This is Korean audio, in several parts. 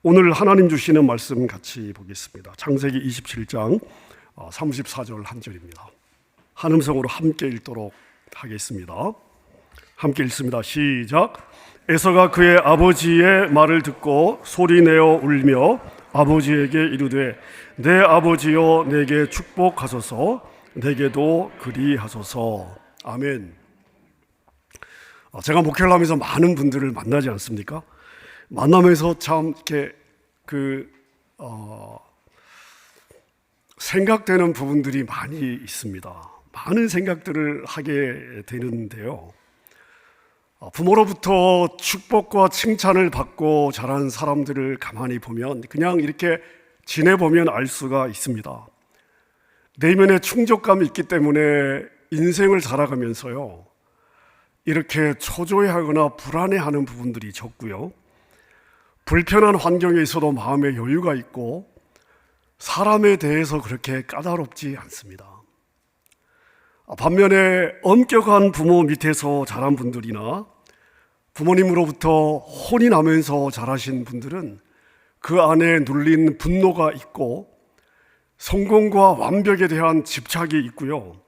오늘 하나님 주시는 말씀 같이 보겠습니다. 창세기 27장 34절 한 절입니다. 한 음성으로 함께 읽도록 하겠습니다. 함께 읽습니다. 시작. 에서가 그의 아버지의 말을 듣고 소리내어 울며 아버지에게 이르되 내 아버지여 내게 축복하소서 내게도 그리하소서. 아멘. 제가 목회를 하면서 많은 분들을 만나지 않습니까? 만나면서 참 이렇게 생각되는 부분들이 많이 있습니다. 많은 생각들을 하게 되는데요. 부모로부터 축복과 칭찬을 받고 자란 사람들을 가만히 보면 그냥 이렇게 지내보면 알 수가 있습니다. 내면에 충족감이 있기 때문에 인생을 살아가면서요, 이렇게 초조해하거나 불안해하는 부분들이 적고요, 불편한 환경에 있어도 마음에 여유가 있고 사람에 대해서 그렇게 까다롭지 않습니다. 반면에 엄격한 부모 밑에서 자란 분들이나 부모님으로부터 혼이 나면서 자라신 분들은 그 안에 눌린 분노가 있고 성공과 완벽에 대한 집착이 있고요,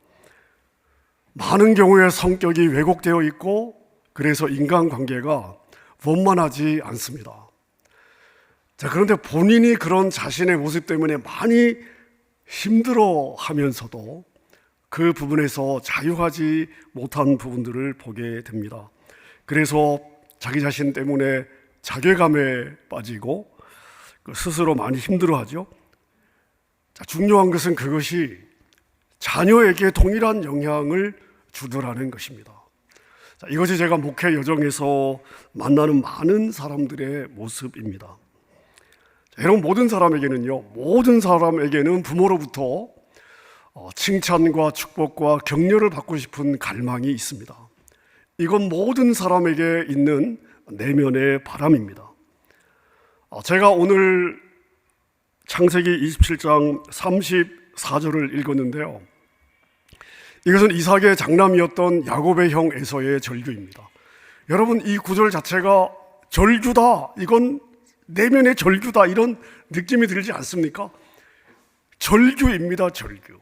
많은 경우에 성격이 왜곡되어 있고 그래서 인간관계가 원만하지 않습니다. 그런데 본인이 그런 자신의 모습 때문에 많이 힘들어하면서도 그 부분에서 자유하지 못한 부분들을 보게 됩니다. 그래서 자기 자신 때문에 자괴감에 빠지고 스스로 많이 힘들어하죠. 중요한 것은 그것이 자녀에게 동일한 영향을 주더라는 것입니다. 이것이 제가 목회 여정에서 만나는 많은 사람들의 모습입니다. 여러분, 모든 사람에게는 부모로부터 칭찬과 축복과 격려를 받고 싶은 갈망이 있습니다. 이건 모든 사람에게 있는 내면의 바람입니다. 제가 오늘 창세기 27장 34절을 읽었는데요, 이것은 이삭의 장남이었던 야곱의 형 에서의 절규입니다. 여러분, 이 구절 자체가 절규다, 이건 내면의 절규다, 이런 느낌이 들지 않습니까? 절규입니다, 절규.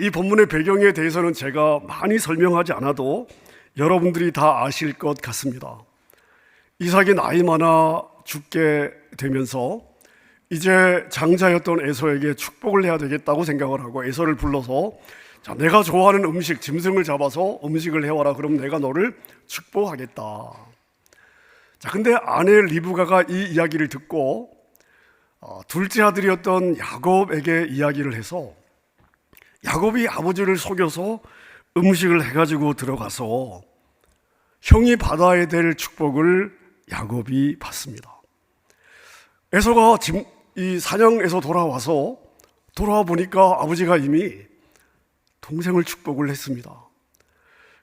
이 본문의 배경에 대해서는 제가 많이 설명하지 않아도 여러분들이 다 아실 것 같습니다. 이삭이 나이 많아 죽게 되면서 이제 장자였던 에서에게 축복을 해야 되겠다고 생각을 하고 에서를 불러서 내가 좋아하는 음식, 짐승을 잡아서 음식을 해와라. 그럼 내가 너를 축복하겠다. 근데 아내 리브가가 이 이야기를 듣고 둘째 아들이었던 야곱에게 이야기를 해서 야곱이 아버지를 속여서 음식을 해가지고 들어가서 형이 받아야 될 축복을 야곱이 받습니다. 에서가 이 사냥에서 돌아와 보니까 아버지가 이미 동생을 축복을 했습니다.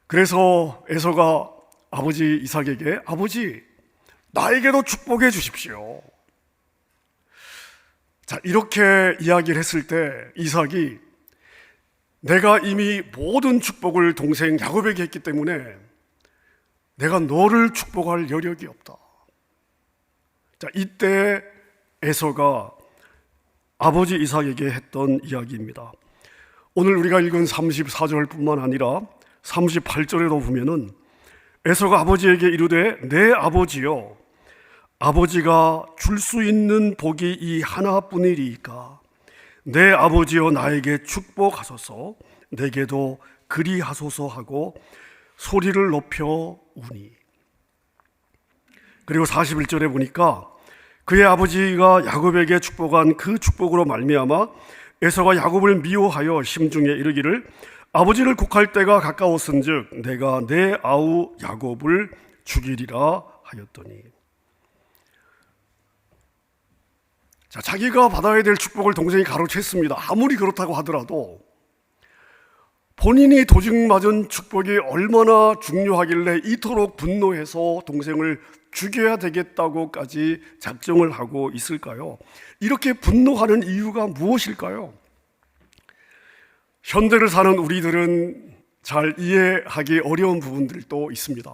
그래서 에서가 아버지 이삭에게 아버지, 나에게도 축복해 주십시오. 이렇게 이야기를 했을 때 이삭이 내가 이미 모든 축복을 동생 야곱에게 했기 때문에 내가 너를 축복할 여력이 없다. 이때 에서가 아버지 이삭에게 했던 이야기입니다. 오늘 우리가 읽은 34절뿐만 아니라 38절에도 보면은 에서가 아버지에게 이르되 내 아버지여, 아버지가 줄 수 있는 복이 이 하나뿐이리이까 내 아버지여 나에게 축복하소서 내게도 그리하소서 하고 소리를 높여 우니. 그리고 41절에 보니까 그의 아버지가 야곱에게 축복한 그 축복으로 말미암아 에서가 야곱을 미워하여 심중에 이르기를 아버지를 곡할 때가 가까웠은즉 내가 내 아우 야곱을 죽이리라 하였더니. 자기가 받아야 될 축복을 동생이 가로챘습니다. 아무리 그렇다고 하더라도 본인이 도둑맞은 축복이 얼마나 중요하길래 이토록 분노해서 동생을 죽여야 되겠다고까지 작정을 하고 있을까요? 이렇게 분노하는 이유가 무엇일까요? 현대를 사는 우리들은 잘 이해하기 어려운 부분들도 있습니다.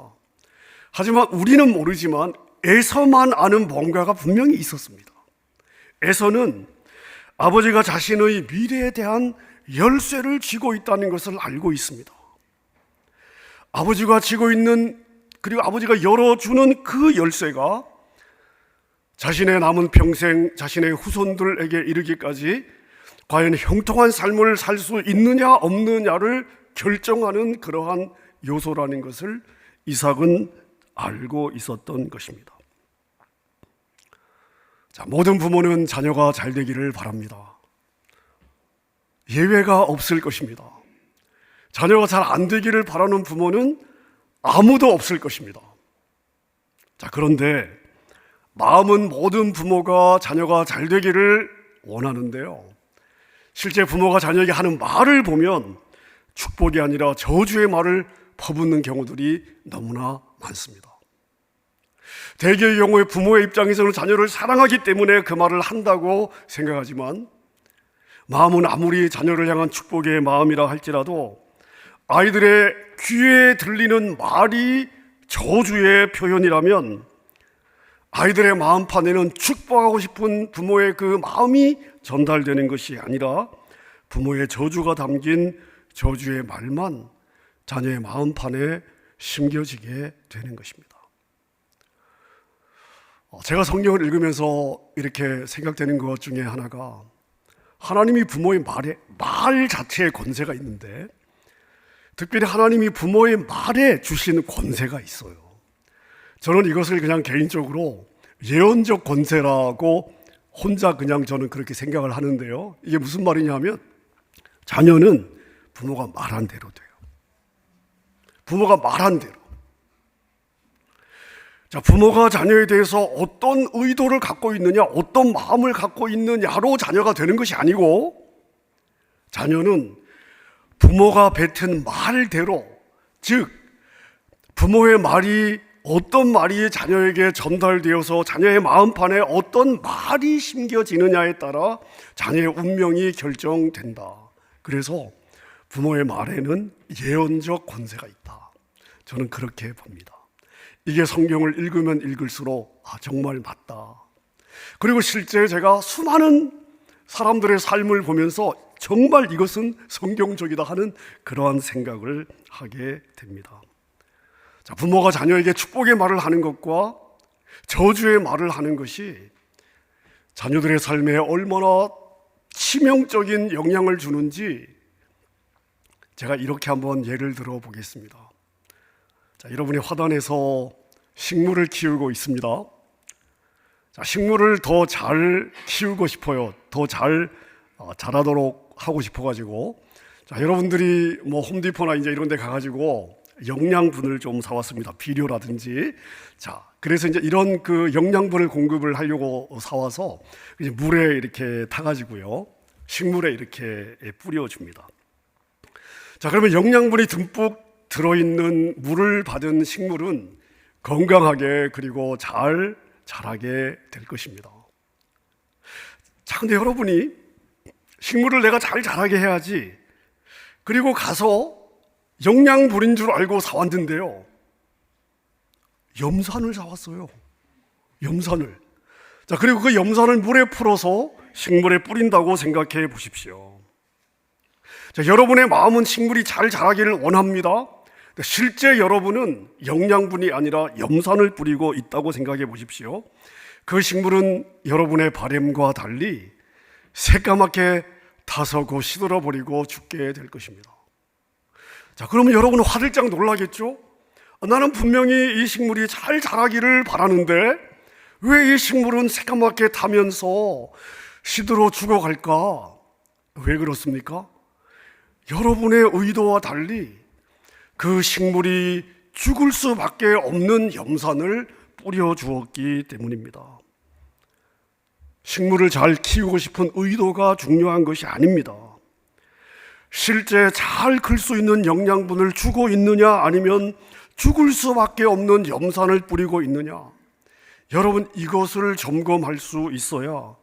하지만 우리는 모르지만 에서만 아는 뭔가가 분명히 있었습니다. 에서는 아버지가 자신의 미래에 대한 열쇠를 쥐고 있다는 것을 알고 있습니다. 아버지가 쥐고 있는, 그리고 아버지가 열어주는 그 열쇠가 자신의 남은 평생 자신의 후손들에게 이르기까지 과연 형통한 삶을 살 수 있느냐 없느냐를 결정하는 그러한 요소라는 것을 이삭은 알고 있었던 것입니다. 자, 모든 부모는 자녀가 잘 되기를 바랍니다. 예외가 없을 것입니다. 자녀가 잘 안 되기를 바라는 부모는 아무도 없을 것입니다. 자, 그런데 마음은 모든 부모가 자녀가 잘 되기를 원하는데요, 실제 부모가 자녀에게 하는 말을 보면 축복이 아니라 저주의 말을 퍼붓는 경우들이 너무나 많습니다. 대개의 경우에 부모의 입장에서는 자녀를 사랑하기 때문에 그 말을 한다고 생각하지만, 마음은 아무리 자녀를 향한 축복의 마음이라 할지라도 아이들의 귀에 들리는 말이 저주의 표현이라면 아이들의 마음판에는 축복하고 싶은 부모의 그 마음이 전달되는 것이 아니라 부모의 저주가 담긴 저주의 말만 자녀의 마음판에 심겨지게 되는 것입니다. 제가 성경을 읽으면서 이렇게 생각되는 것 중에 하나가, 하나님이 부모의 말 자체에 권세가 있는데 특별히 하나님이 부모의 말에 주신 권세가 있어요. 저는 이것을 그냥 개인적으로 예언적 권세라고 혼자 그냥 저는 그렇게 생각을 하는데요, 이게 무슨 말이냐면 자녀는 부모가 말한 대로 돼요. 부모가 말한 대로. 자, 부모가 자녀에 대해서 어떤 의도를 갖고 있느냐, 어떤 마음을 갖고 있느냐로 자녀가 되는 것이 아니고, 자녀는 부모가 뱉은 말대로, 즉 부모의 말이 어떤 말이 자녀에게 전달되어서 자녀의 마음판에 어떤 말이 심겨지느냐에 따라 자녀의 운명이 결정된다. 그래서 부모의 말에는 예언적 권세가 있다. 저는 그렇게 봅니다. 이게 성경을 읽으면 읽을수록 정말 맞다. 그리고 실제 제가 수많은 사람들의 삶을 보면서 정말 이것은 성경적이다 하는 그러한 생각을 하게 됩니다. 자, 부모가 자녀에게 축복의 말을 하는 것과 저주의 말을 하는 것이 자녀들의 삶에 얼마나 치명적인 영향을 주는지 제가 이렇게 한번 예를 들어 보겠습니다. 자, 여러분이 화단에서 식물을 키우고 있습니다. 자, 식물을 더 잘 키우고 싶어요. 더 잘 자라도록 하고 싶어가지고, 자, 여러분들이 뭐 홈디포나 이제 이런 데 가가지고 영양분을 좀 사왔습니다. 비료라든지. 자, 그래서 이제 이런 그 영양분을 공급을 하려고 사와서 이제 물에 이렇게 타가지고요, 식물에 이렇게 뿌려줍니다. 자, 그러면 영양분이 듬뿍 들어있는 물을 받은 식물은 건강하게 그리고 잘 자라게 될 것입니다. 자, 근데 여러분이 식물을 내가 잘 자라게 해야지, 그리고 가서 영양분인 줄 알고 사왔는데요, 염산을 사왔어요. 염산을. 자, 그리고 그 염산을 물에 풀어서 식물에 뿌린다고 생각해 보십시오. 자, 여러분의 마음은 식물이 잘 자라기를 원합니다. 실제 여러분은 영양분이 아니라 염산을 뿌리고 있다고 생각해 보십시오. 그 식물은 여러분의 바람과 달리 새까맣게 타서 곧 시들어버리고 죽게 될 것입니다. 자, 그러면 여러분은 화들짝 놀라겠죠? 나는 분명히 이 식물이 잘 자라기를 바라는데 왜 이 식물은 새까맣게 타면서 시들어 죽어갈까? 왜 그렇습니까? 여러분의 의도와 달리 그 식물이 죽을 수밖에 없는 염산을 뿌려주었기 때문입니다. 식물을 잘 키우고 싶은 의도가 중요한 것이 아닙니다. 실제 잘 클 수 있는 영양분을 주고 있느냐, 아니면 죽을 수밖에 없는 염산을 뿌리고 있느냐, 여러분 이것을 점검할 수 있어야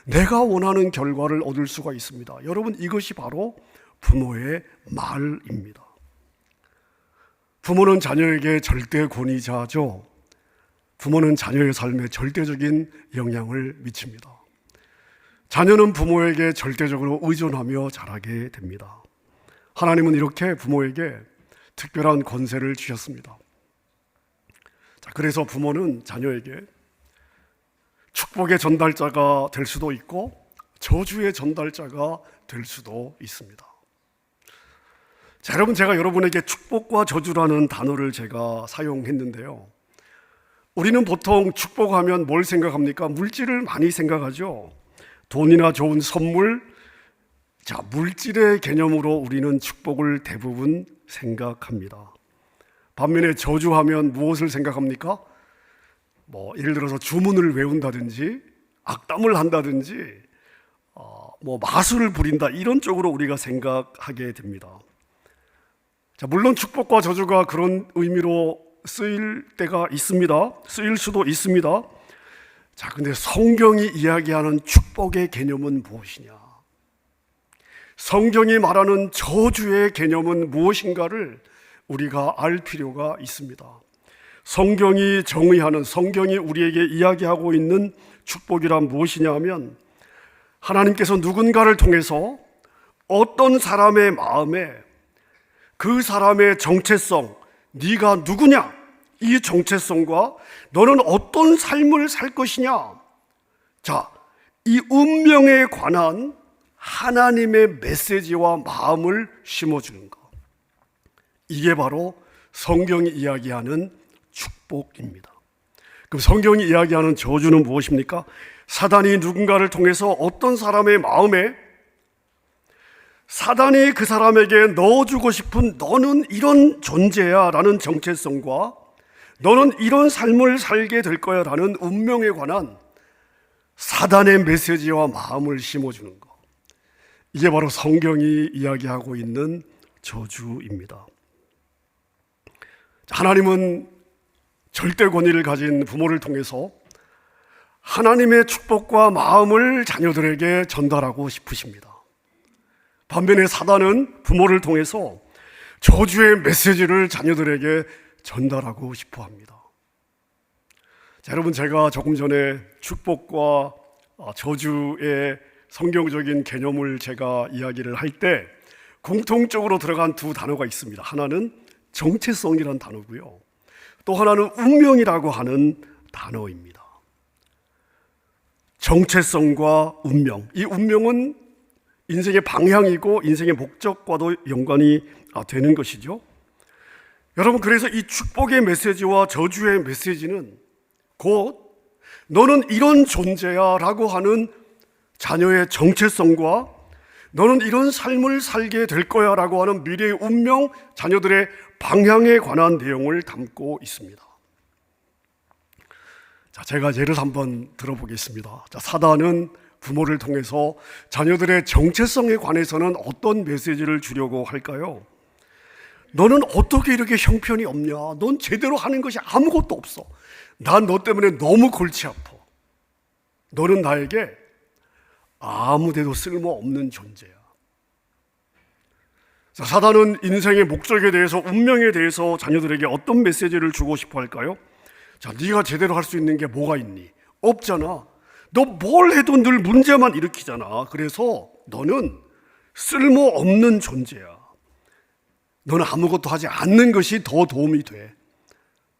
내가 원하는 결과를 얻을 수가 있습니다. 여러분, 이것이 바로 부모의 말입니다. 부모는 자녀에게 절대 권위자죠. 부모는 자녀의 삶에 절대적인 영향을 미칩니다. 자녀는 부모에게 절대적으로 의존하며 자라게 됩니다. 하나님은 이렇게 부모에게 특별한 권세를 주셨습니다. 그래서 부모는 자녀에게 축복의 전달자가 될 수도 있고 저주의 전달자가 될 수도 있습니다. 자, 여러분, 제가 여러분에게 축복과 저주라는 단어를 제가 사용했는데요. 우리는 보통 축복하면 뭘 생각합니까? 물질을 많이 생각하죠. 돈이나 좋은 선물, 자, 물질의 개념으로 우리는 축복을 대부분 생각합니다. 반면에 저주하면 무엇을 생각합니까? 예를 들어서 주문을 외운다든지 악담을 한다든지 마술을 부린다, 이런 쪽으로 우리가 생각하게 됩니다. 자, 물론 축복과 저주가 그런 의미로 쓰일 때가 있습니다. 쓰일 수도 있습니다. 자, 근데 성경이 이야기하는 축복의 개념은 무엇이냐? 성경이 말하는 저주의 개념은 무엇인가를 우리가 알 필요가 있습니다. 성경이 정의하는, 성경이 우리에게 이야기하고 있는 축복이란 무엇이냐 하면, 하나님께서 누군가를 통해서 어떤 사람의 마음에 그 사람의 정체성, 네가 누구냐, 이 정체성과 너는 어떤 삶을 살 것이냐, 자, 이 운명에 관한 하나님의 메시지와 마음을 심어주는 것, 이게 바로 성경이 이야기하는 축복입니다. 그럼 성경이 이야기하는 저주는 무엇입니까? 사단이 누군가를 통해서 어떤 사람의 마음에 사단이 그 사람에게 넣어주고 싶은 너는 이런 존재야 라는 정체성과 너는 이런 삶을 살게 될 거야 라는 운명에 관한 사단의 메시지와 마음을 심어주는 것, 이게 바로 성경이 이야기하고 있는 저주입니다. 하나님은 절대 권위를 가진 부모를 통해서 하나님의 축복과 마음을 자녀들에게 전달하고 싶으십니다. 반면에 사단은 부모를 통해서 저주의 메시지를 자녀들에게 전달하고 싶어 합니다. 자, 여러분, 제가 조금 전에 축복과 저주의 성경적인 개념을 제가 이야기를 할 때 공통적으로 들어간 두 단어가 있습니다. 하나는 정체성이라는 단어고요, 또 하나는 운명이라고 하는 단어입니다. 정체성과 운명, 이 운명은 인생의 방향이고 인생의 목적과도 연관이 되는 것이죠. 여러분, 그래서 이 축복의 메시지와 저주의 메시지는 곧 너는 이런 존재야 라고 하는 자녀의 정체성과 너는 이런 삶을 살게 될 거야 라고 하는 미래의 운명, 자녀들의 방향에 관한 내용을 담고 있습니다. 자, 제가 예를 한번 들어보겠습니다. 자, 사단은 부모를 통해서 자녀들의 정체성에 관해서는 어떤 메시지를 주려고 할까요? 너는 어떻게 이렇게 형편이 없냐? 넌 제대로 하는 것이 아무것도 없어. 난 너 때문에 너무 골치 아파. 너는 나에게 아무데도 쓸모없는 존재야. 자, 사단은 인생의 목적에 대해서, 운명에 대해서 자녀들에게 어떤 메시지를 주고 싶어 할까요? 자, 네가 제대로 할 수 있는 게 뭐가 있니? 없잖아. 너 뭘 해도 늘 문제만 일으키잖아. 그래서 너는 쓸모없는 존재야. 너는 아무것도 하지 않는 것이 더 도움이 돼.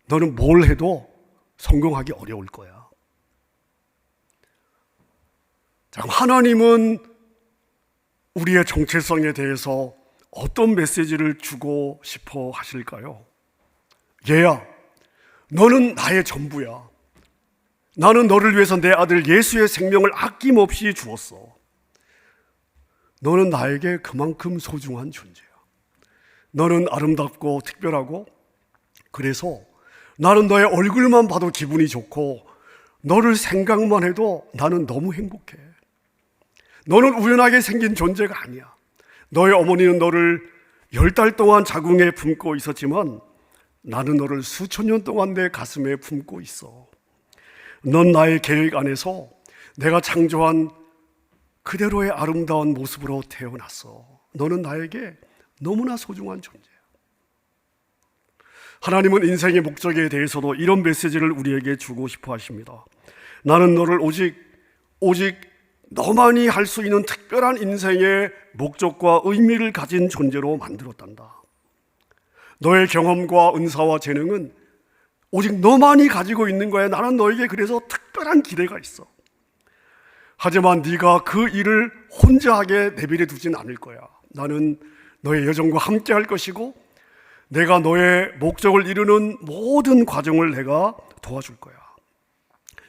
너는 뭘 해도 성공하기 어려울 거야. 자, 하나님은 우리의 정체성에 대해서 어떤 메시지를 주고 싶어 하실까요? 얘야, 너는 나의 전부야. 나는 너를 위해서 내 아들 예수의 생명을 아낌없이 주었어. 너는 나에게 그만큼 소중한 존재야. 너는 아름답고 특별하고, 그래서 나는 너의 얼굴만 봐도 기분이 좋고 너를 생각만 해도 나는 너무 행복해. 너는 우연하게 생긴 존재가 아니야. 너의 어머니는 너를 10달 동안 자궁에 품고 있었지만 나는 너를 수천 년 동안 내 가슴에 품고 있어. 넌 나의 계획 안에서 내가 창조한 그대로의 아름다운 모습으로 태어났어. 너는 나에게 너무나 소중한 존재야. 하나님은 인생의 목적에 대해서도 이런 메시지를 우리에게 주고 싶어 하십니다. 나는 너를 오직 너만이 할 수 있는 특별한 인생의 목적과 의미를 가진 존재로 만들었단다. 너의 경험과 은사와 재능은 오직 너만이 가지고 있는 거야. 나는 너에게 그래서 특별한 기대가 있어. 하지만 네가 그 일을 혼자 하게 내버려 두진 않을 거야. 나는 너의 여정과 함께 할 것이고 내가 너의 목적을 이루는 모든 과정을 내가 도와줄 거야.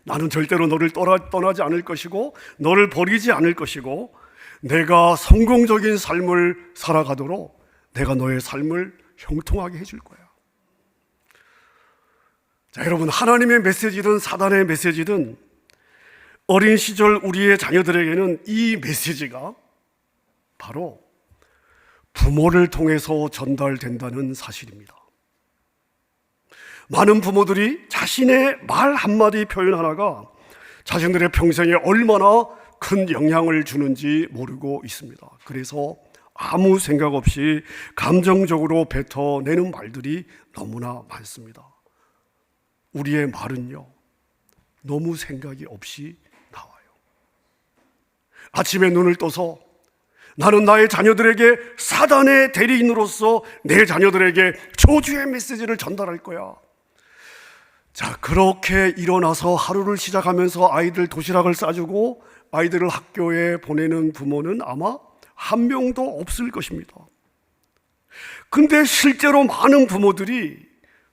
나는 절대로 너를 떠나지 않을 것이고 너를 버리지 않을 것이고 내가 성공적인 삶을 살아가도록 내가 너의 삶을 형통하게 해줄 거야. 자, 여러분, 하나님의 메시지든 사단의 메시지든 어린 시절 우리의 자녀들에게는 이 메시지가 바로 부모를 통해서 전달된다는 사실입니다. 많은 부모들이 자신의 말 한마디 표현 하나가 자신들의 평생에 얼마나 큰 영향을 주는지 모르고 있습니다. 그래서 아무 생각 없이 감정적으로 뱉어내는 말들이 너무나 많습니다. 우리의 말은요, 너무 생각이 없이 나와요. 아침에 눈을 떠서 나는 나의 자녀들에게 사단의 대리인으로서 내 자녀들에게 저주의 메시지를 전달할 거야. 자, 그렇게 일어나서 하루를 시작하면서 아이들 도시락을 싸주고 아이들을 학교에 보내는 부모는 아마 한 명도 없을 것입니다. 근데 실제로 많은 부모들이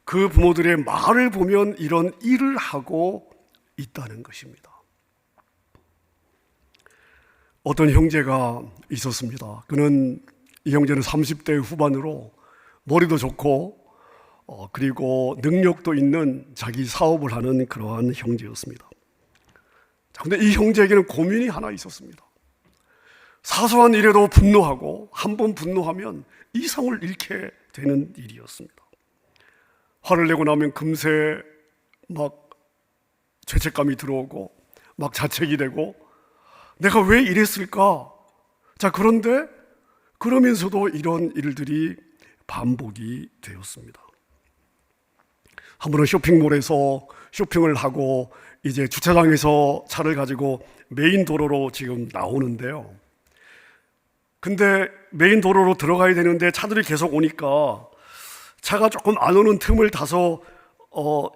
그 부모들의 말을 보면 이런 일을 하고 있다는 것입니다. 어떤 형제가 있었습니다. 이 형제는 30대 후반으로 머리도 좋고 그리고 능력도 있는 자기 사업을 하는 그러한 형제였습니다. 그런데 이 형제에게는 고민이 하나 있었습니다. 사소한 일에도 분노하고 한 번 분노하면 이성을 잃게 되는 일이었습니다. 화를 내고 나면 금세 막 죄책감이 들어오고 막 자책이 되고 내가 왜 이랬을까? 자, 그런데 그러면서도 이런 일들이 반복이 되었습니다. 한 번은 쇼핑몰에서 쇼핑을 하고 이제 주차장에서 차를 가지고 메인 도로로 지금 나오는데요. 근데 메인 도로로 들어가야 되는데 차들이 계속 오니까 차가 조금 안 오는 틈을 타서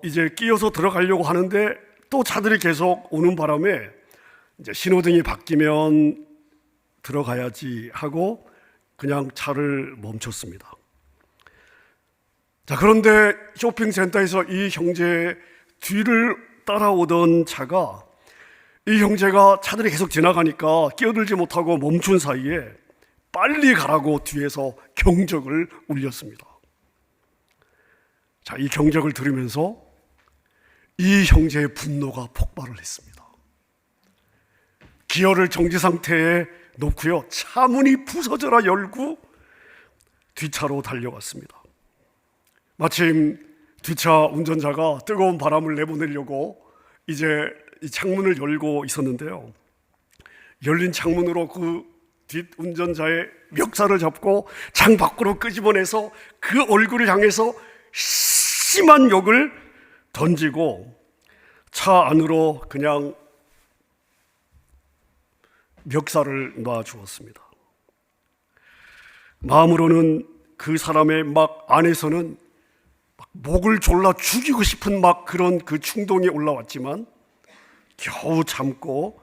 이제 끼어서 들어가려고 하는데 또 차들이 계속 오는 바람에 이제 신호등이 바뀌면 들어가야지 하고 그냥 차를 멈췄습니다. 자, 그런데 쇼핑센터에서 이 형제 뒤를 따라오던 차가 이 형제가 차들이 계속 지나가니까 끼어들지 못하고 멈춘 사이에 빨리 가라고 뒤에서 경적을 울렸습니다. 자, 이 경적을 들으면서 이 형제의 분노가 폭발을 했습니다. 기어를 정지 상태에 놓고요, 차 문이 부서져라 열고 뒷차로 달려갔습니다. 마침 뒷차 운전자가 뜨거운 바람을 내보내려고 이제 이 창문을 열고 있었는데요, 열린 창문으로 그 뒷 운전자의 멱살을 잡고 창 밖으로 끄집어내서 그 얼굴을 향해서 심한 욕을 던지고 차 안으로 그냥 멱살을 놔 주었습니다. 마음으로는 그 사람의 막 안에서는 막 목을 졸라 죽이고 싶은 막 그런 그 충동이 올라왔지만 겨우 참고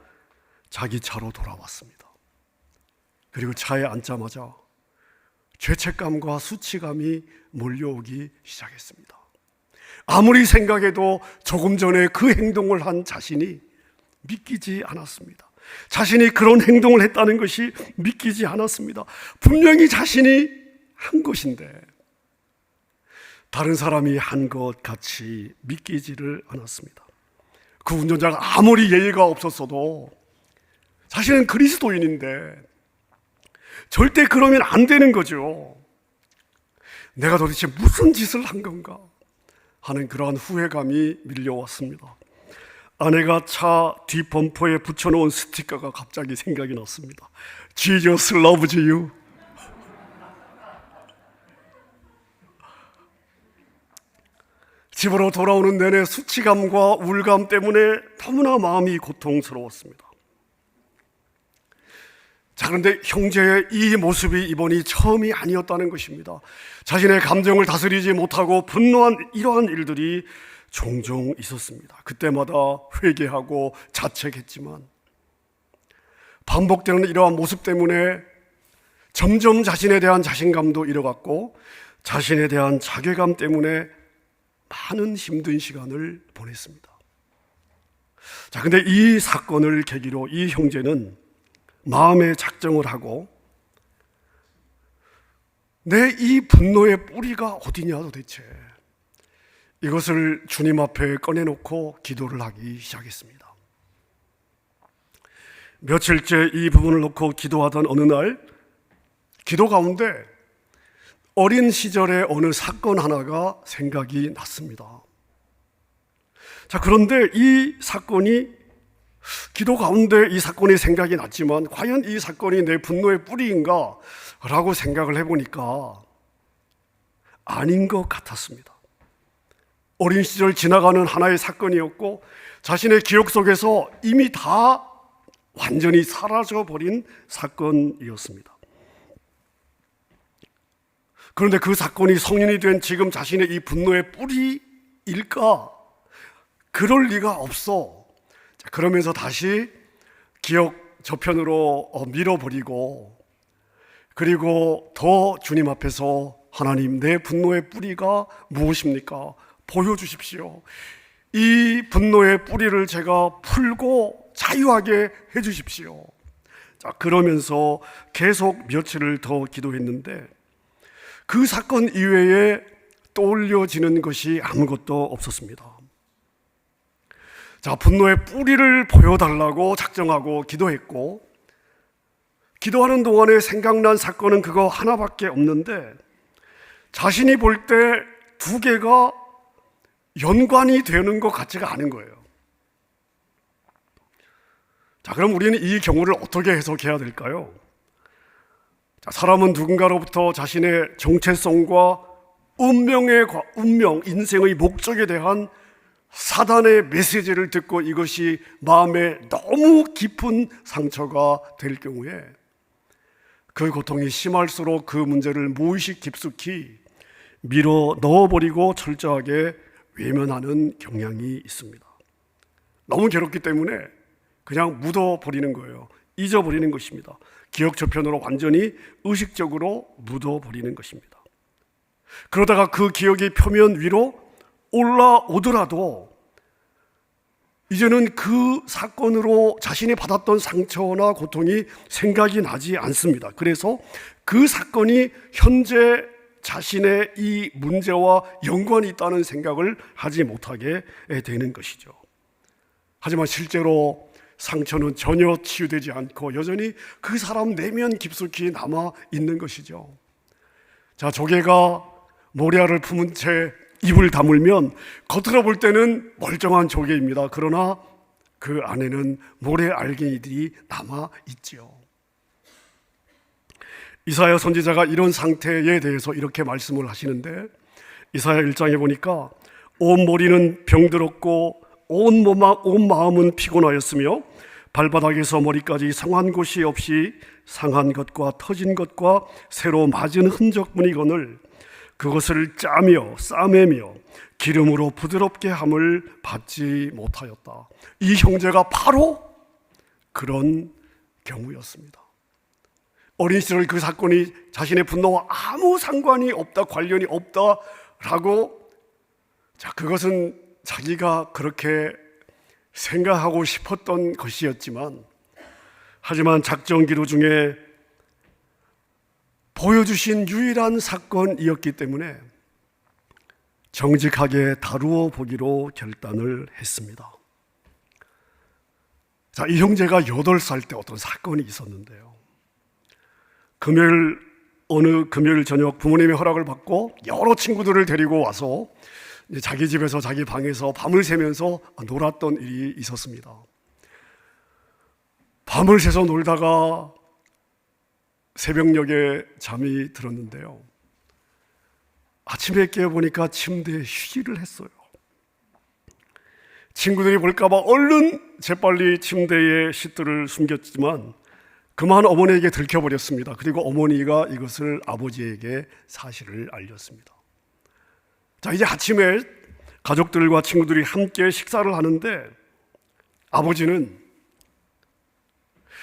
자기 차로 돌아왔습니다. 그리고 차에 앉자마자 죄책감과 수치감이 몰려오기 시작했습니다. 아무리 생각해도 조금 전에 그 행동을 한 자신이 믿기지 않았습니다. 자신이 그런 행동을 했다는 것이 믿기지 않았습니다. 분명히 자신이 한 것인데 다른 사람이 한 것 같이 믿기지를 않았습니다. 그 운전자가 아무리 예의가 없었어도 자신은 그리스도인인데 절대 그러면 안 되는 거죠. 내가 도대체 무슨 짓을 한 건가 하는 그러한 후회감이 밀려왔습니다. 아내가 차 뒷범퍼에 붙여놓은 스티커가 갑자기 생각이 났습니다. Jesus loves you. 집으로 돌아오는 내내 수치감과 우울감 때문에 너무나 마음이 고통스러웠습니다. 자, 그런데 형제의 이 모습이 이번이 처음이 아니었다는 것입니다. 자신의 감정을 다스리지 못하고 분노한 이러한 일들이 종종 있었습니다. 그때마다 회개하고 자책했지만 반복되는 이러한 모습 때문에 점점 자신에 대한 자신감도 잃어갔고 자신에 대한 자괴감 때문에 많은 힘든 시간을 보냈습니다. 자, 근데 이 사건을 계기로 이 형제는 마음의 작정을 하고 내 이 분노의 뿌리가 어디냐 도대체, 이것을 주님 앞에 꺼내놓고 기도를 하기 시작했습니다. 며칠째 이 부분을 놓고 기도하던 어느 날 기도 가운데 어린 시절의 어느 사건 하나가 생각이 났습니다. 자, 그런데 이 사건이 기도 가운데 이 사건이 생각이 났지만 과연 이 사건이 내 분노의 뿌리인가? 라고 생각을 해보니까 아닌 것 같았습니다. 어린 시절 지나가는 하나의 사건이었고 자신의 기억 속에서 이미 다 완전히 사라져버린 사건이었습니다. 그런데 그 사건이 성인이 된 지금 자신의 이 분노의 뿌리일까? 그럴 리가 없어. 그러면서 다시 기억 저편으로 밀어버리고, 그리고 더 주님 앞에서 하나님, 내 분노의 뿌리가 무엇입니까? 보여주십시오. 이 분노의 뿌리를 제가 풀고 자유하게 해주십시오. 자, 그러면서 계속 며칠을 더 기도했는데 그 사건 이외에 떠올려지는 것이 아무것도 없었습니다. 자, 분노의 뿌리를 보여달라고 작정하고 기도했고, 기도하는 동안에 생각난 사건은 그거 하나밖에 없는데 자신이 볼 때 두 개가 연관이 되는 것 같지가 않은 거예요. 자, 그럼 우리는 이 경우를 어떻게 해석해야 될까요? 자, 사람은 누군가로부터 자신의 정체성과 운명, 인생의 목적에 대한 사단의 메시지를 듣고 이것이 마음에 너무 깊은 상처가 될 경우에 그 고통이 심할수록 그 문제를 무의식 깊숙이 밀어 넣어버리고 철저하게 외면하는 경향이 있습니다. 너무 괴롭기 때문에 그냥 묻어버리는 거예요. 잊어버리는 것입니다. 기억 저편으로 완전히 의식적으로 묻어버리는 것입니다. 그러다가 그 기억이 표면 위로 올라오더라도 이제는 그 사건으로 자신이 받았던 상처나 고통이 생각이 나지 않습니다. 그래서 그 사건이 현재 자신의 이 문제와 연관이 있다는 생각을 하지 못하게 되는 것이죠. 하지만 실제로 상처는 전혀 치유되지 않고 여전히 그 사람 내면 깊숙이 남아 있는 것이죠. 자, 조개가 모래알을 품은 채 입을 다물면 겉으로 볼 때는 멀쩡한 조개입니다. 그러나 그 안에는 모래 알갱이들이 남아 있지요. 이사야 선지자가 이런 상태에 대해서 이렇게 말씀을 하시는데, 이사야 1장에 보니까 온 머리는 병들었고 온 마음은 피곤하였으며 발바닥에서 머리까지 상한 곳이 없이 상한 것과 터진 것과 새로 맞은 흔적뿐이거늘 그것을 짜며 싸매며 기름으로 부드럽게 함을 받지 못하였다. 이 형제가 바로 그런 경우였습니다. 어린 시절 그 사건이 자신의 분노와 아무 상관이 없다, 관련이 없다라고, 자, 그것은 자기가 그렇게 생각하고 싶었던 것이었지만, 하지만 작정 기도 중에 보여주신 유일한 사건이었기 때문에 정직하게 다루어 보기로 결단을 했습니다. 자, 이 형제가 8살 때 어떤 사건이 있었는데요. 어느 금요일 저녁 부모님의 허락을 받고 여러 친구들을 데리고 와서 자기 집에서 자기 방에서 밤을 새면서 놀았던 일이 있었습니다. 밤을 새서 놀다가 새벽녘에 잠이 들었는데요. 아침에 깨어보니까 침대에 휴지를 했어요. 친구들이 볼까봐 얼른 재빨리 침대에 싯들을 숨겼지만 그만 어머니에게 들켜버렸습니다. 그리고 어머니가 이것을 아버지에게 사실을 알렸습니다. 자, 이제 아침에 가족들과 친구들이 함께 식사를 하는데 아버지는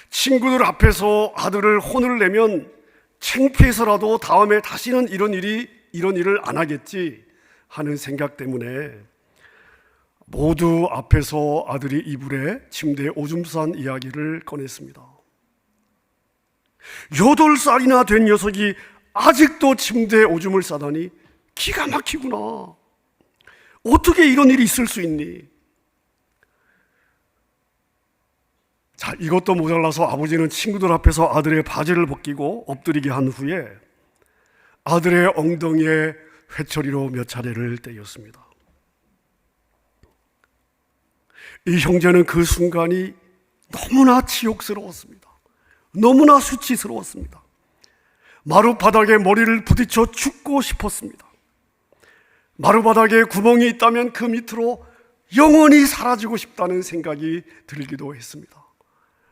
친구들 앞에서 아들을 혼을 내면 창피해서라도 다음에 다시는 이런 일을 안 하겠지 하는 생각 때문에 모두 앞에서 아들이 이불에 침대에 오줌 싼 이야기를 꺼냈습니다. 8살이나 된 녀석이 아직도 침대에 오줌을 싸다니 기가 막히구나. 어떻게 이런 일이 있을 수 있니? 자, 이것도 모자라서 아버지는 친구들 앞에서 아들의 바지를 벗기고 엎드리게 한 후에 아들의 엉덩이에 회초리로 몇 차례를 때렸습니다. 이 형제는 그 순간이 너무나 치욕스러웠습니다. 너무나 수치스러웠습니다. 마룻바닥에 머리를 부딪혀 죽고 싶었습니다. 마룻바닥에 구멍이 있다면 그 밑으로 영원히 사라지고 싶다는 생각이 들기도 했습니다.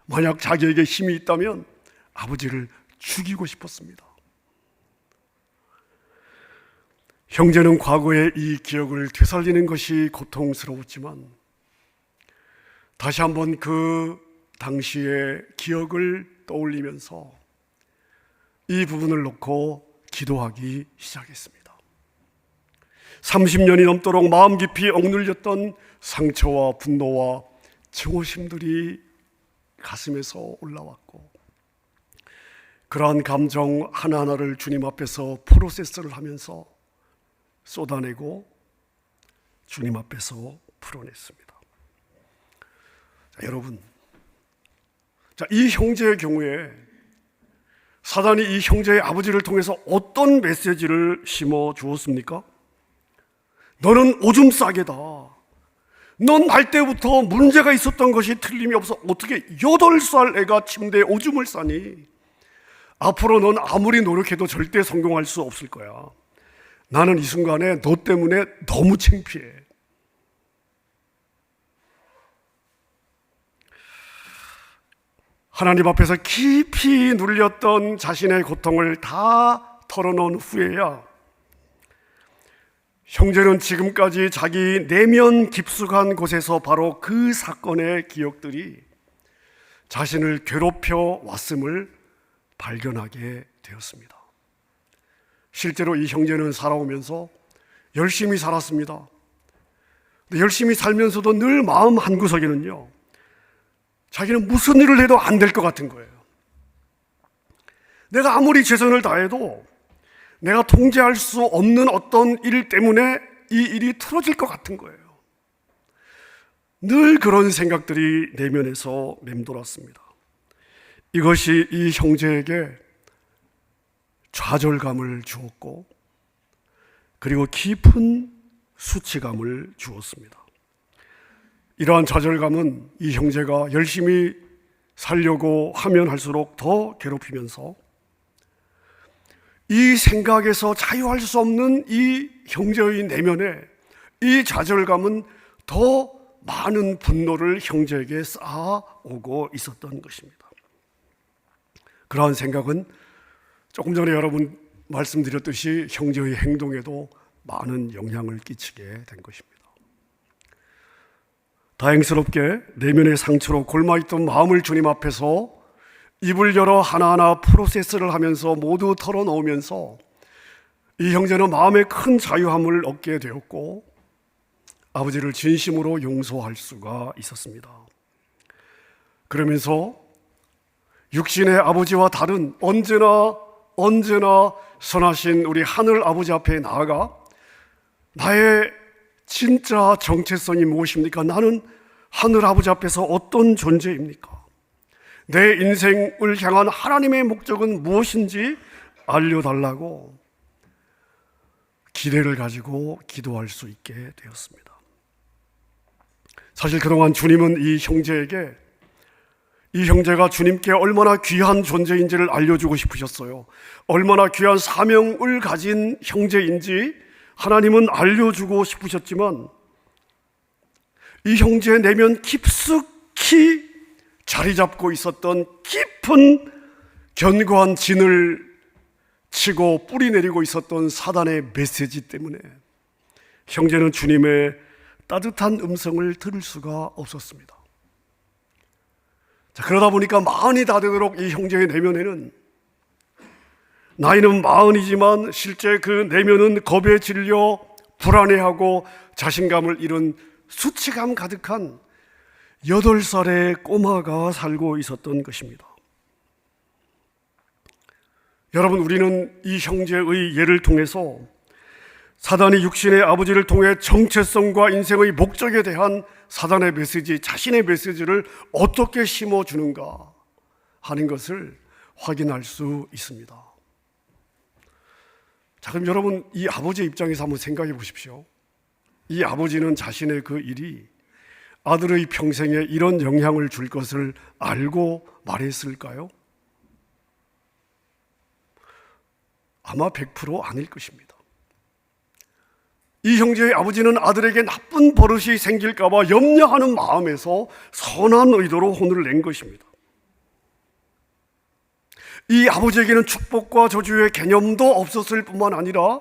만약 자기에게 힘이 있다면 아버지를 죽이고 싶었습니다. 형제는 과거의 이 기억을 되살리는 것이 고통스러웠지만 다시 한번 그 당시의 기억을 떠올리면서 이 부분을 놓고 기도하기 시작했습니다. 30년이 넘도록 마음 깊이 억눌렸던 상처와 분노와 증오심들이 가슴에서 올라왔고 그러한 감정 하나하나를 주님 앞에서 프로세스를 하면서 쏟아내고 주님 앞에서 풀어냈습니다. 자, 여러분, 이 형제의 경우에 사단이 이 형제의 아버지를 통해서 어떤 메시지를 심어 주었습니까? 너는 오줌 싸개다. 넌 날 때부터 문제가 있었던 것이 틀림이 없어. 어떻게 8살 애가 침대에 오줌을 싸니? 앞으로 넌 아무리 노력해도 절대 성공할 수 없을 거야. 나는 이 순간에 너 때문에 너무 창피해. 하나님 앞에서 깊이 눌렸던 자신의 고통을 다 털어놓은 후에야 형제는 지금까지 자기 내면 깊숙한 곳에서 바로 그 사건의 기억들이 자신을 괴롭혀 왔음을 발견하게 되었습니다. 실제로 이 형제는 살아오면서 열심히 살았습니다. 근데 열심히 살면서도 늘 마음 한구석에는요, 자기는 무슨 일을 해도 안 될 것 같은 거예요. 내가 아무리 최선을 다해도 내가 통제할 수 없는 어떤 일 때문에 이 일이 틀어질 것 같은 거예요. 늘 그런 생각들이 내면에서 맴돌았습니다. 이것이 이 형제에게 좌절감을 주었고 그리고 깊은 수치감을 주었습니다. 이러한 좌절감은 이 형제가 열심히 살려고 하면 할수록 더 괴롭히면서 이 생각에서 자유할 수 없는 이 형제의 내면에 이 좌절감은 더 많은 분노를 형제에게 쌓아오고 있었던 것입니다. 그러한 생각은 조금 전에 여러분 말씀드렸듯이 형제의 행동에도 많은 영향을 끼치게 된 것입니다. 다행스럽게 내면의 상처로 골마있던 마음을 주님 앞에서 입을 열어 하나하나 프로세스를 하면서 모두 털어놓으면서 이 형제는 마음의 큰 자유함을 얻게 되었고 아버지를 진심으로 용서할 수가 있었습니다. 그러면서 육신의 아버지와 다른 언제나 선하신 우리 하늘 아버지 앞에 나아가 나의 진짜 정체성이 무엇입니까? 나는 하늘 아버지 앞에서 어떤 존재입니까? 내 인생을 향한 하나님의 목적은 무엇인지 알려달라고 기대를 가지고 기도할 수 있게 되었습니다. 사실 그동안 주님은 이 형제에게 이 형제가 주님께 얼마나 귀한 존재인지를 알려주고 싶으셨어요. 얼마나 귀한 사명을 가진 형제인지 하나님은 알려주고 싶으셨지만 이 형제의 내면 깊숙이 자리 잡고 있었던 깊은 견고한 진을 치고 뿌리 내리고 있었던 사단의 메시지 때문에 형제는 주님의 따뜻한 음성을 들을 수가 없었습니다. 자, 그러다 보니까 마흔이 다 되도록 이 형제의 내면에는, 나이는 마흔이지만 실제 그 내면은 겁에 질려 불안해하고 자신감을 잃은 수치감 가득한 8살의 꼬마가 살고 있었던 것입니다. 여러분, 우리는 이 형제의 예를 통해서 사단이 육신의 아버지를 통해 정체성과 인생의 목적에 대한 사단의 메시지, 자신의 메시지를 어떻게 심어주는가 하는 것을 확인할 수 있습니다. 자, 그럼 여러분, 이 아버지의 입장에서 한번 생각해 보십시오. 이 아버지는 자신의 그 일이 아들의 평생에 이런 영향을 줄 것을 알고 말했을까요? 아마 100% 아닐 것입니다. 이 형제의 아버지는 아들에게 나쁜 버릇이 생길까 봐 염려하는 마음에서 선한 의도로 혼을 낸 것입니다. 이 아버지에게는 축복과 저주의 개념도 없었을 뿐만 아니라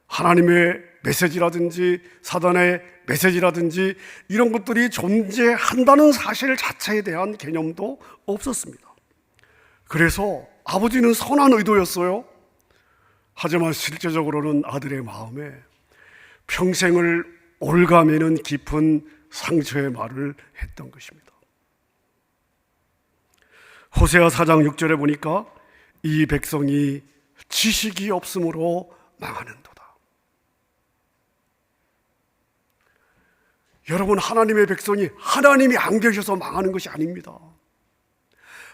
하나님의 메시지라든지 사단의 메시지라든지 이런 것들이 존재한다는 사실 자체에 대한 개념도 없었습니다. 그래서 아버지는 선한 의도였어요. 하지만 실제적으로는 아들의 마음에 평생을 올가매는 깊은 상처의 말을 했던 것입니다. 호세아 4장 6절에 보니까 이 백성이 지식이 없으므로 망하는도다. 여러분, 하나님의 백성이 하나님이 안 계셔서 망하는 것이 아닙니다.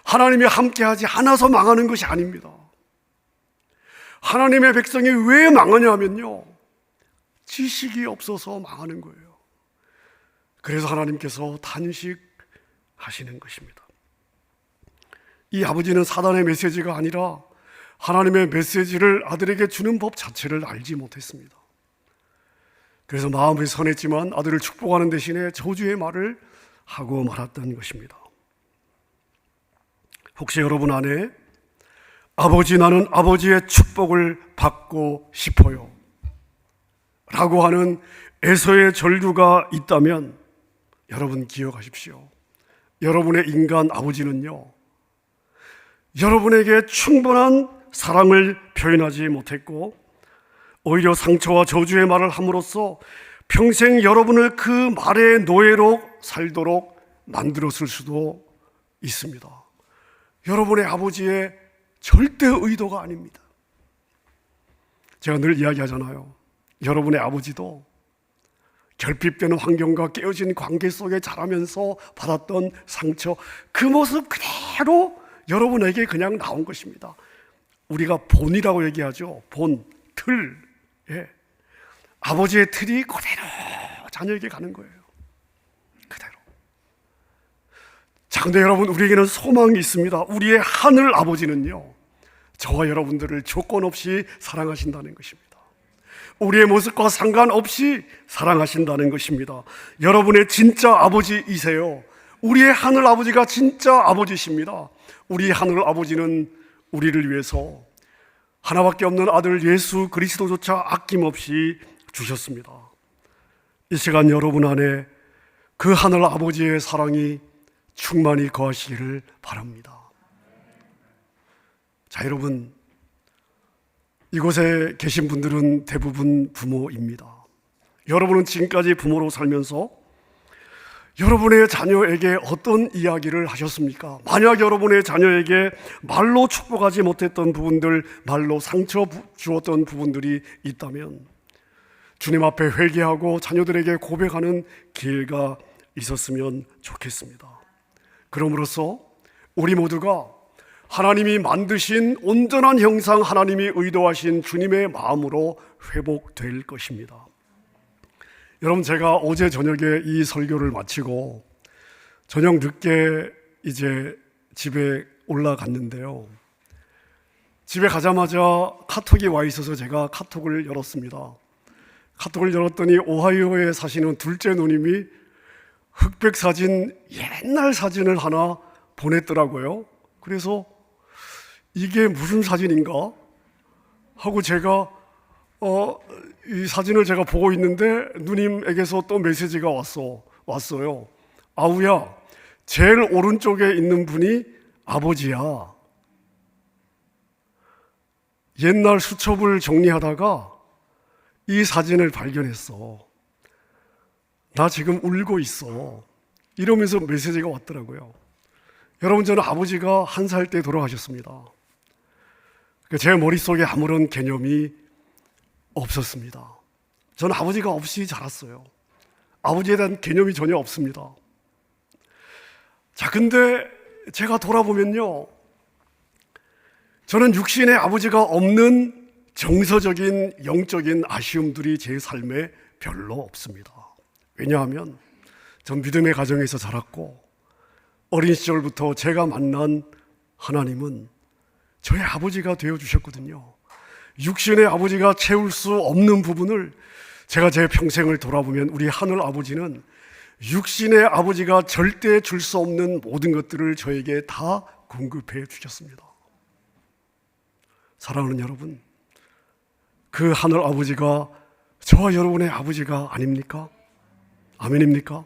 하나님이 함께하지 않아서 망하는 것이 아닙니다. 하나님의 백성이 왜 망하냐면요, 지식이 없어서 망하는 거예요. 그래서 하나님께서 단식하시는 것입니다. 이 아버지는 사단의 메시지가 아니라 하나님의 메시지를 아들에게 주는 법 자체를 알지 못했습니다. 그래서 마음이 선했지만 아들을 축복하는 대신에 저주의 말을 하고 말았던 것입니다. 혹시 여러분 안에 아버지, 나는 아버지의 축복을 받고 싶어요 라고 하는 에서의 절규가 있다면 여러분 기억하십시오. 여러분의 인간 아버지는요, 여러분에게 충분한 사랑을 표현하지 못했고 오히려 상처와 저주의 말을 함으로써 평생 여러분을 그 말의 노예로 살도록 만들었을 수도 있습니다. 여러분의 아버지의 절대 의도가 아닙니다. 제가 늘 이야기하잖아요. 여러분의 아버지도 결핍되는 환경과 깨어진 관계 속에 자라면서 받았던 상처, 그 모습 그대로 여러분에게 그냥 나온 것입니다. 우리가 본이라고 얘기하죠. 본, 틀. 예. 아버지의 틀이 그대로 자녀에게 가는 거예요. 그대로. 자, 근데 여러분, 우리에게는 소망이 있습니다. 우리의 하늘 아버지는요, 저와 여러분들을 조건 없이 사랑하신다는 것입니다. 우리의 모습과 상관없이 사랑하신다는 것입니다. 여러분의 진짜 아버지이세요. 우리의 하늘 아버지가 진짜 아버지십니다. 우리 하늘 아버지는 우리를 위해서 하나밖에 없는 아들 예수 그리스도조차 아낌없이 주셨습니다. 이 시간 여러분 안에 그 하늘 아버지의 사랑이 충만히 거하시기를 바랍니다. 자, 여러분, 이곳에 계신 분들은 대부분 부모입니다. 여러분은 지금까지 부모로 살면서 여러분의 자녀에게 어떤 이야기를 하셨습니까? 만약 여러분의 자녀에게 말로 축복하지 못했던 부분들, 말로 상처 주었던 부분들이 있다면 주님 앞에 회개하고 자녀들에게 고백하는 기회가 있었으면 좋겠습니다. 그럼으로써 우리 모두가 하나님이 만드신 온전한 형상, 하나님이 의도하신 주님의 마음으로 회복될 것입니다. 여러분, 제가 어제 저녁에 이 설교를 마치고 저녁 늦게 이제 집에 올라갔는데요, 집에 가자마자 카톡이 와 있어서 제가 카톡을 열었습니다. 카톡을 열었더니 오하이오에 사시는 둘째 누님이 흑백 사진, 옛날 사진을 하나 보냈더라고요. 그래서 이게 무슨 사진인가 하고 제가 이 사진을 제가 보고 있는데 누님에게서 또 메시지가 왔어요. 아우야, 제일 오른쪽에 있는 분이 아버지야. 옛날 수첩을 정리하다가 이 사진을 발견했어. 나 지금 울고 있어. 이러면서 메시지가 왔더라고요. 여러분, 저는 아버지가 1살 때 돌아가셨습니다. 제 머릿속에 아무런 개념이 없었습니다. 저는 아버지가 없이 자랐어요. 아버지에 대한 개념이 전혀 없습니다. 자, 근데 제가 돌아보면요, 저는 육신의 아버지가 없는 정서적인 영적인 아쉬움들이 제 삶에 별로 없습니다. 왜냐하면 전 믿음의 가정에서 자랐고 어린 시절부터 제가 만난 하나님은 저의 아버지가 되어주셨거든요. 육신의 아버지가 채울 수 없는 부분을 제가 제 평생을 돌아보면 우리 하늘 아버지는 육신의 아버지가 절대 줄 수 없는 모든 것들을 저에게 다 공급해 주셨습니다. 사랑하는 여러분, 그 하늘 아버지가 저와 여러분의 아버지가 아닙니까? 아멘입니까?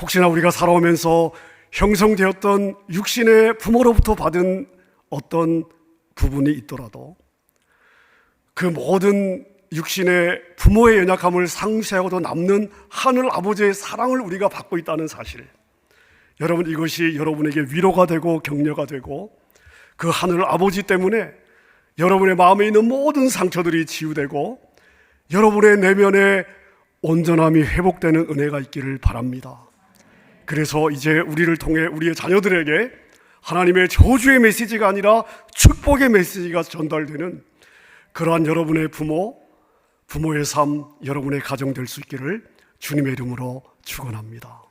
혹시나 우리가 살아오면서 형성되었던 육신의 부모로부터 받은 어떤 부분이 있더라도 그 모든 육신의 부모의 연약함을 상쇄하고도 남는 하늘 아버지의 사랑을 우리가 받고 있다는 사실, 여러분, 이것이 여러분에게 위로가 되고 격려가 되고 그 하늘 아버지 때문에 여러분의 마음에 있는 모든 상처들이 치유되고 여러분의 내면에 온전함이 회복되는 은혜가 있기를 바랍니다. 그래서 이제 우리를 통해 우리의 자녀들에게 하나님의 저주의 메시지가 아니라 축복의 메시지가 전달되는 그러한 여러분의 부모의 삶, 여러분의 가정 될 수 있기를 주님의 이름으로 축원합니다.